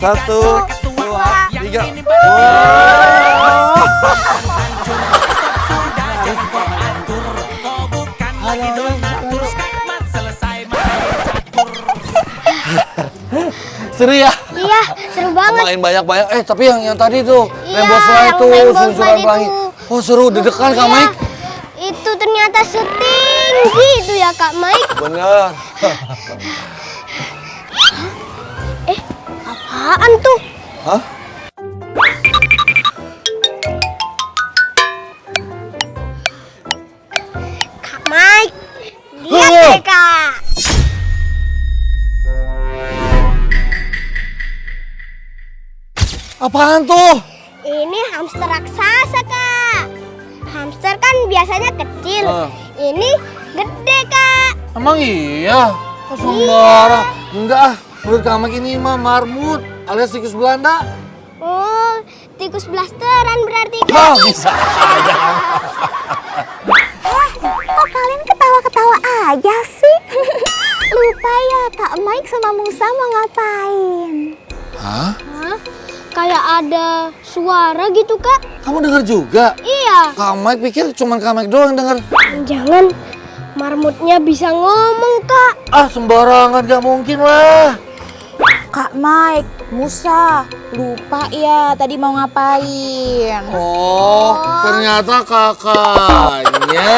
Satu, dua, tiga. Seru ya? Iya, seru banget. Main banyak-banyak. Tapi yang tadi tuh, iya, Rainbow Slide itu, seluncuran pelangi. Oh seru, deg-degan Kak Mike. Itu ternyata setinggi itu ya Kak Mike. Bener. Apaan tuh? Hah? Kak Mike, lihat deh Kak. Apaan tuh? Ini hamster raksasa Kak. Hamster kan biasanya kecil. Ini gede Kak. Emang iya? Kok sembarang? Enggak, menurut Kak Mike ini mah marmut alias tikus Belanda. Oh, tikus blasteran berarti Kak. Oh, bisa aja. Kok kalian ketawa-ketawa aja sih? Lupa ya Kak Mike sama Musa mau ngapain? Hah? Kayak ada suara gitu Kak. Kamu dengar juga? Iya. Kak Mike pikir cuma Kak Mike doang yang denger. Jangan marmutnya bisa ngomong Kak. Ah, sembarangan, gak mungkin lah. Kak Mike, Musa, lupa ya tadi mau ngapain? Oh, ternyata kakaknya.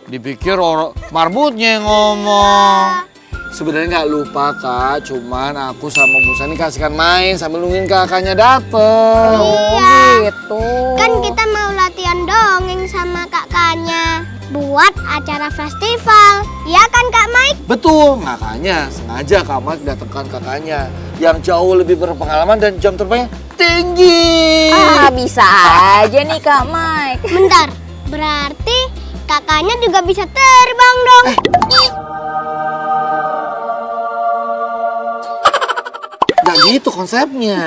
Dipikir orang marmutnya yang ngomong. Sebenarnya nggak lupa Kak, cuman aku sama Musa ini kasihkan main sambil nungguin kakaknya dateng. Iya. Gitu. Kan kita mau latihan dongeng sama kakaknya buat acara festival. Iya kan Kak Mike? Betul, makanya sengaja Kak Mike datangkan kakaknya yang jauh lebih berpengalaman dan jam terbangnya tinggi. Bisa aja nih Kak Mike. Bentar, berarti kakaknya juga bisa terbang dong. Gak gitu konsepnya.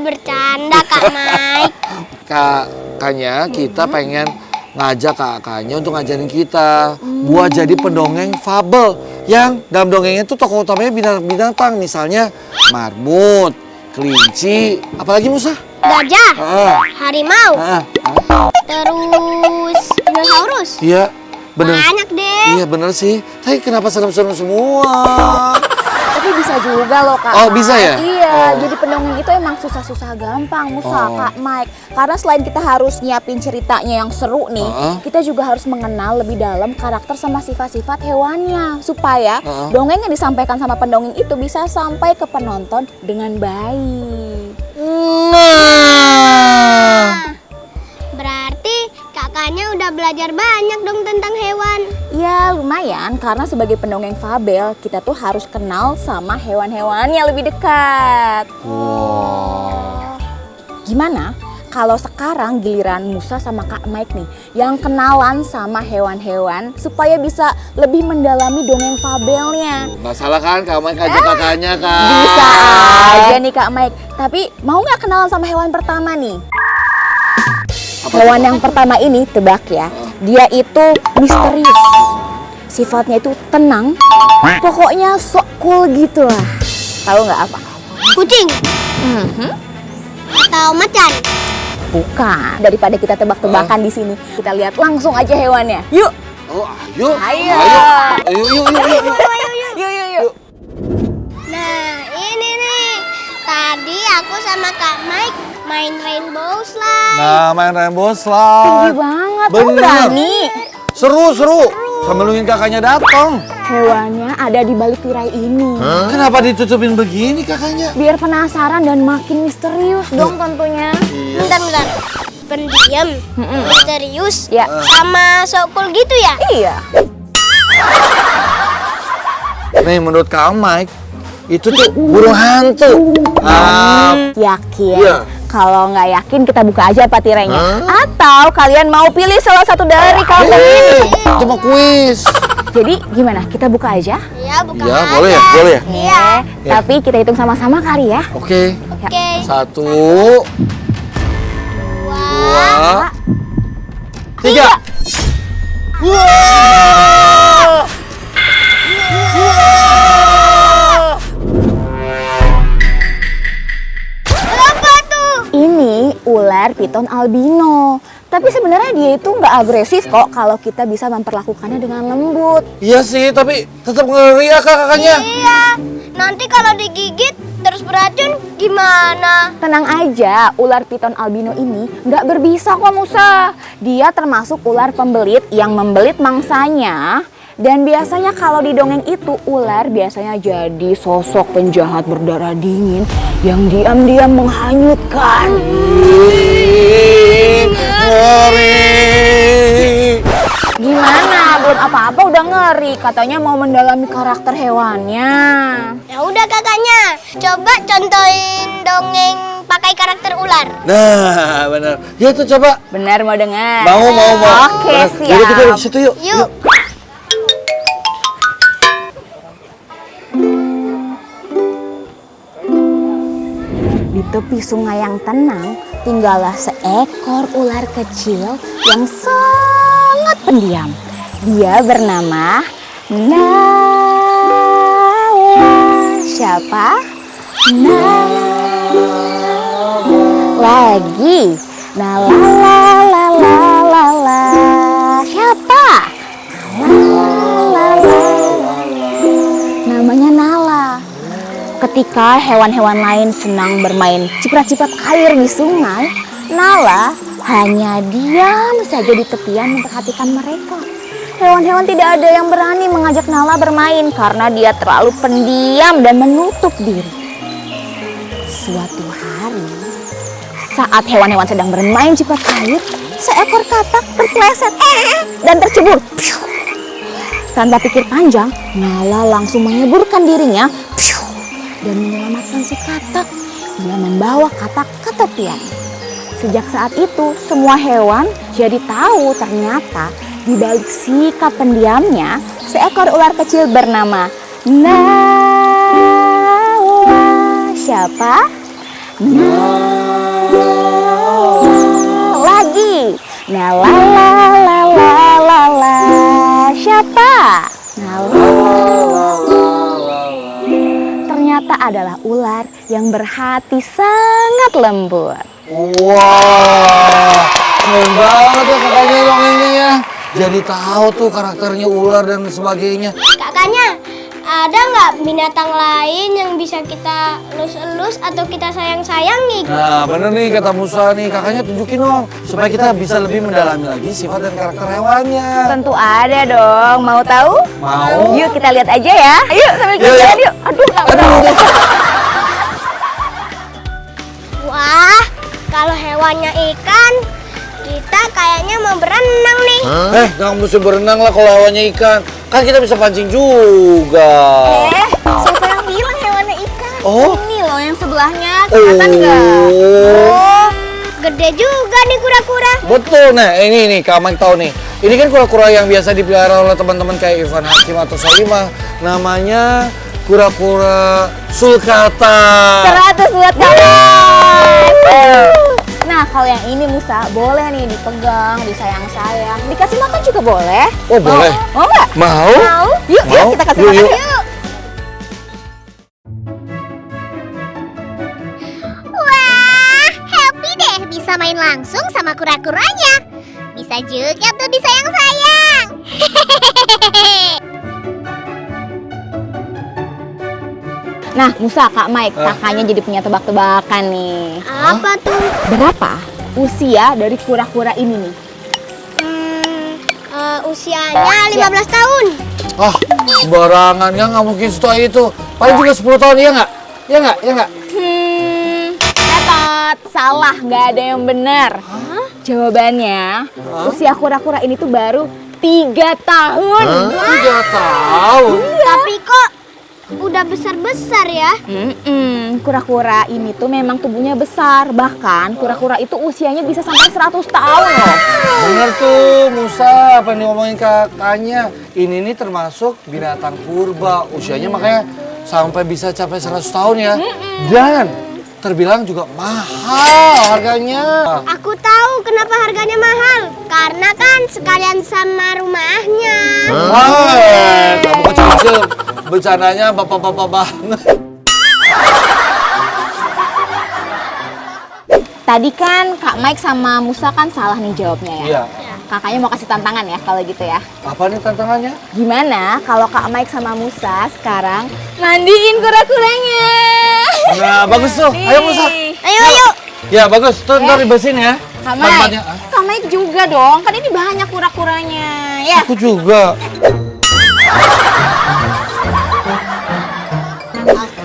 Bercanda Kak Mike. Kakaknya kita pengen ngajak kakaknya untuk ngajarin kita buat jadi pendongeng fabel yang dalam dongengnya tuh tokoh utamanya binatang-binatang, misalnya marmut, kelinci, apalagi Musa? Gajah, harimau, terus dinosaurus. Iya, bener. Banyak deh. Iya bener sih. Tapi kenapa serem-serem semua? Tapi bisa juga loh Kak Oh, Mike. bisa ya? Iya, Oh. jadi pendongeng itu emang susah-susah gampang Musa, Oh. Kak Mike. Karena selain kita harus nyiapin ceritanya yang seru nih, kita juga harus mengenal lebih dalam karakter sama sifat-sifat hewannya. Supaya dongeng yang disampaikan sama pendongeng itu bisa sampai ke penonton dengan baik. Berarti kakaknya udah belajar banyak dong tentang hewan. Ya lumayan, karena sebagai pendongeng fabel, kita tuh harus kenal sama hewan-hewannya lebih dekat. Gimana kalau sekarang giliran Musa sama Kak Mike nih yang kenalan sama hewan-hewan supaya bisa lebih mendalami dongeng fabelnya. Nggak salah kan Kak Mike ajak kakaknya kan? Bisa aja nih Kak Mike, tapi mau nggak kenalan sama hewan pertama nih? Hewan yang pertama ini, tebak ya, dia itu misterius. Sifatnya itu tenang, pokoknya sok cool gitu lah. Tahu nggak apa? Kucing atau macan? Bukan. Daripada kita tebak-tebakan di sini, kita lihat langsung aja hewannya. Yuk. Oh, ayo. Ayo. Yuk. Nah, ini nih. Tadi aku sama Kak Mike main Rainbow Slide. Nah, main Rainbow Tinggi Slide. banget. Bener. Berani. Seru. sambil nungguin kakaknya datang. Hewannya ada di balik tirai ini. Kenapa ditutupin begini kakaknya? Biar penasaran dan makin misterius dong tentunya. Bentar. Pendiam, misterius, Ya. sama sok cool gitu ya? Iya. Nih menurut Kang Mike, itu tuh burung hantu. Yakin? Iya. Kalau nggak yakin kita buka aja apa tirainya. Atau kalian mau pilih salah satu dari kalung ini? Itu mah kuis. Jadi gimana? Kita buka aja? Iya, bukan Ya, aja. boleh ya? Boleh ya? Iya. Ya. Tapi kita hitung sama-sama kali ya. Oke. Oke. 1, Wah. 2, 3. Apa tuh? Ini ular piton albino. Tapi sebenarnya dia itu nggak agresif kok kalau kita bisa memperlakukannya dengan lembut. Iya sih, tapi tetap ngeri ya kakaknya. Iya. Nanti kalau digigit terus beracun gimana? Tenang aja, ular piton albino ini nggak berbisa kok Musa. Dia termasuk ular pembelit yang membelit mangsanya. Dan biasanya kalau di dongeng itu ular biasanya jadi sosok penjahat berdarah dingin yang diam-diam menghanyutkan. Ngeri. Gimana? Belum apa-apa udah ngeri. Katanya mau mendalami karakter hewannya. Ya udah kakaknya, coba contohin dongeng pakai karakter ular. Nah, benar. Ya tuh coba. Benar mau dengar? Mau. Oke, Benar. siap. Yaudah kita di situ yuk. Yuk. Di tepi sungai yang tenang, tinggallah seekor ular kecil yang sangat pendiam. Dia bernama Nala. Siapa? Nala. Lagi. Nala la la la la. Siapa? Nala la. Namanya Nala. Ketika hewan-hewan lain senang bermain ciprat-ciprat air di sungai, Nala hanya diam saja di tepian memperhatikan mereka. Hewan-hewan tidak ada yang berani mengajak Nala bermain karena dia terlalu pendiam dan menutup diri. Suatu hari, saat hewan-hewan sedang bermain ciprat air, seekor katak terpeleset dan tercebur. Tanpa pikir panjang, Nala langsung menyeburkan dirinya dan menyelamatkan si katak. Dia membawa katak ke tepian. Sejak saat itu, semua hewan jadi tahu ternyata di balik sikap pendiamnya, seekor ular kecil bernama Nala. Siapa? Nala. Lagi. Nala la la la la la. Siapa? Nala. Ternyata adalah ular yang berhati sangat lembut. Wah, keren banget ya kakaknya dongengnya ya. Jadi tahu tuh karakternya ular dan sebagainya. Kakaknya, ada nggak binatang lain yang bisa kita elus-elus atau kita sayang-sayangi? Nah, bener nih kata Musa nih, kakaknya tunjukin dong supaya kita bisa lebih mendalami lagi sifat dan karakter hewannya. Tentu ada dong. Mau tahu? Mau. Yuk kita lihat aja ya. Yuk sambil Yuk, jalan yuk. yuk. Aduh, nggak Aduh, mau. Wah, kalau hewannya ikan, kita kayaknya mau berenang nih. Nggak mesti berenang lah kalau hewannya ikan. Kan kita bisa pancing juga. Siapa yang bilang hewannya ikan? Oh. Ini loh yang sebelahnya. Kelihatan nggak? Oh, gede juga nih kura-kura. Betul, nah ini nih Kak Mike tahu nih. Ini kan kura-kura yang biasa dipelihara oleh teman-teman kayak Irfan Hakim atau Soimah. Namanya kura-kura sulcata. 100 buat kawan. Nah, kalau yang ini Musa, boleh nih dipegang, disayang-sayang. Dikasih makan juga boleh. Oh, boleh. Mau nggak? Mau? Mau? Yuk, Mau? yuk kita kasih Yuk, makan yuk. yuk. Wah, happy deh bisa main langsung sama kura-kuranya. Bisa juga tuh disayang-sayang. Nah, Musa, Kak Mike, kakaknya jadi punya tebak-tebakan nih. Apa tuh? Berapa usia dari kura-kura ini nih? Usianya 15 tahun. Ah, sembarangan ya, nggak mungkin setua itu. Paling juga 10 tahun, iya nggak? Iya nggak? Iya nggak? Tetot, salah, nggak ada yang benar. Jawabannya, usia kura-kura ini tuh baru 3 tahun. 3 tahun? Tapi kok udah besar-besar ya? Kura-kura ini tuh memang tubuhnya besar. Bahkan kura-kura itu usianya bisa sampai 100 tahun loh. Bener tuh, Musa, apa yang diomongin kakaknya. Ini nih termasuk binatang purba. Usianya makanya sampai bisa capai 100 tahun ya. Dan terbilang juga mahal harganya. Aku tahu kenapa harganya mahal. Karena kan sekalian sama rumahnya. Kamu kecil-kecil, bercandanya bapak-bapak banget. Tadi kan Kak Mike sama Musa kan salah nih jawabnya ya. Iya. Kakaknya mau kasih tantangan ya kalau gitu ya. Apa nih tantangannya? Gimana kalau Kak Mike sama Musa sekarang mandiin kura-kuranya? Nah, bagus tuh. Ayo Musa. Ayo. Ya, bagus. Tuh, ntar dibersihin ya. Kak Mike, Tempatnya. Kak Mike juga dong. Kan ini banyak kura-kuranya. Ya. Aku juga.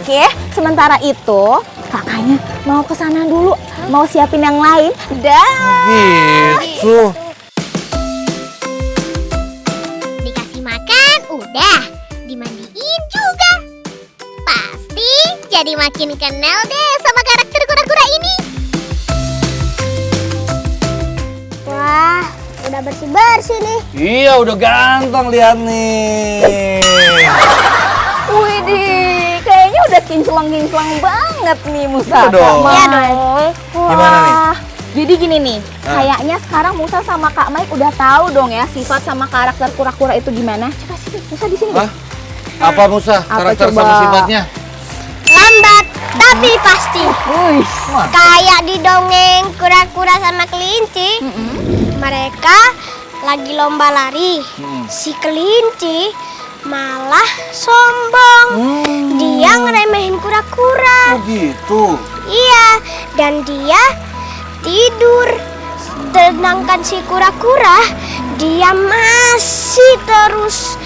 Oke, sementara itu kakaknya mau ke sana dulu, mau siapin yang lain. Dah. Gitu. Dikasih makan, udah. Dimandiin juga. Pasti jadi makin kenal deh sama karakter kura-kura ini. Wah, udah bersih-bersih nih. Iya, udah ganteng lihat nih. Widih, kayaknya udah kinclong-kinclong banget nih Musa. Iya dong. Kak Iya Mike. dong. Gimana nih? Wah, jadi gini nih, kayaknya sekarang Musa sama Kak Mike udah tahu dong ya sifat sama karakter kura-kura itu gimana. Coba sini, Musa di sini. Hah? Apa Musa? Karakter coba? sama sifatnya? Lambat, tapi pasti. Wih. Kayak di dongeng kura-kura sama kelinci. Mereka lagi lomba lari. Si kelinci malah sombong. Dia ngeremehin kura-kura. Oh gitu. Iya, dan dia tidur. Sedangkan si kura-kura dia masih terus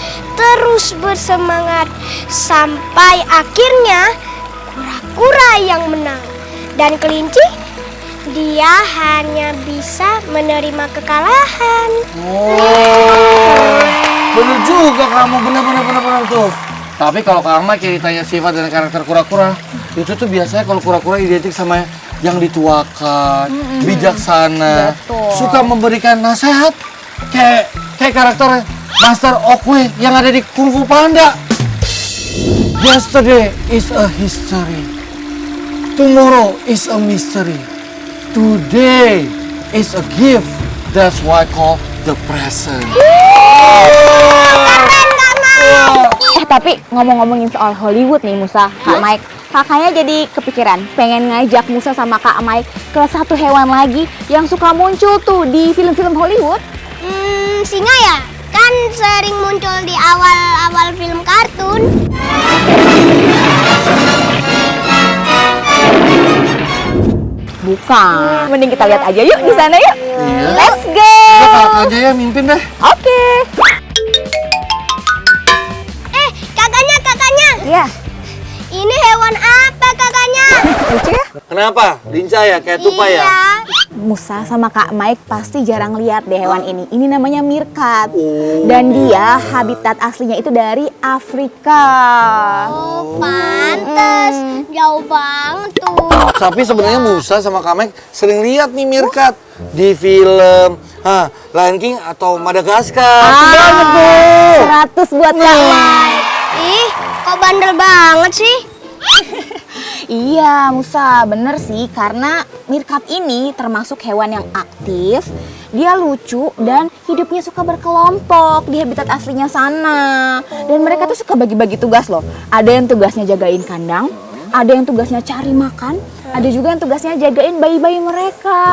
bersemangat sampai akhirnya kura-kura yang menang. Dan kelinci dia hanya bisa menerima kekalahan. Oh, bener juga kamu, bener tuh. Tapi kalau Kak Ahmad ceritanya sifat dan karakter kura-kura, itu tuh biasanya kalau kura-kura identik sama yang dituakan, bijaksana, Betul. suka memberikan nasihat, kayak karakter Master Oogway yang ada di Kung Fu Panda. Yesterday is a history, tomorrow is a mystery, today is a gift. That's why I call the present. Tapi ngomong-ngomongin soal Hollywood nih Musa, Kak Mike, kakaknya jadi kepikiran pengen ngajak Musa sama Kak Mike ke satu hewan lagi yang suka muncul tuh di film-film Hollywood. Singa ya? Kan sering muncul di awal-awal film kartun. Bukan. Mending kita lihat aja yuk di sana yuk. Iya. Let's go. Udah kakak aja ya mimpin deh. Oke. Kakaknya. Iya. Ini hewan apa kakaknya? Lucu ya? Kenapa? Lincah ya? Kayak tupai ya? Iya. Musa sama Kak Mike pasti jarang lihat deh hewan ini. Ini namanya meerkat. Oh. Dan dia habitat aslinya itu dari Afrika. Oh, pantes. Jauh banget tuh. Tapi sebenarnya Musa sama Kamek sering lihat nih meerkat di film Lion King atau Madagaskar. Banget tuh. 100 buat Kak Mike. Ih, kok bandel banget sih? Iya Musa, bener sih karena meerkat ini termasuk hewan yang aktif, dia lucu dan hidupnya suka berkelompok di habitat aslinya sana. Dan mereka tuh suka bagi-bagi tugas loh. Ada yang tugasnya jagain kandang, ada yang tugasnya cari makan, ada juga yang tugasnya jagain bayi-bayi mereka.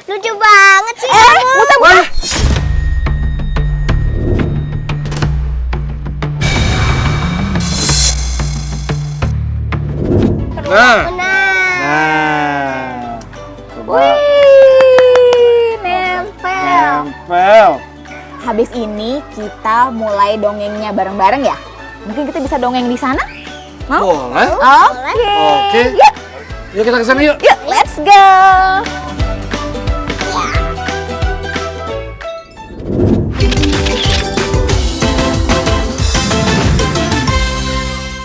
Lucu banget sih. Musa, Musa. Nah. Nah. Coba. Wih, nempel. abis ini kita mulai dongengnya bareng-bareng ya. Mungkin kita bisa dongeng di sana? Mau? Boleh. Oke. Oke. Yuk, Yuk kita ke sana yuk. yuk, let's go.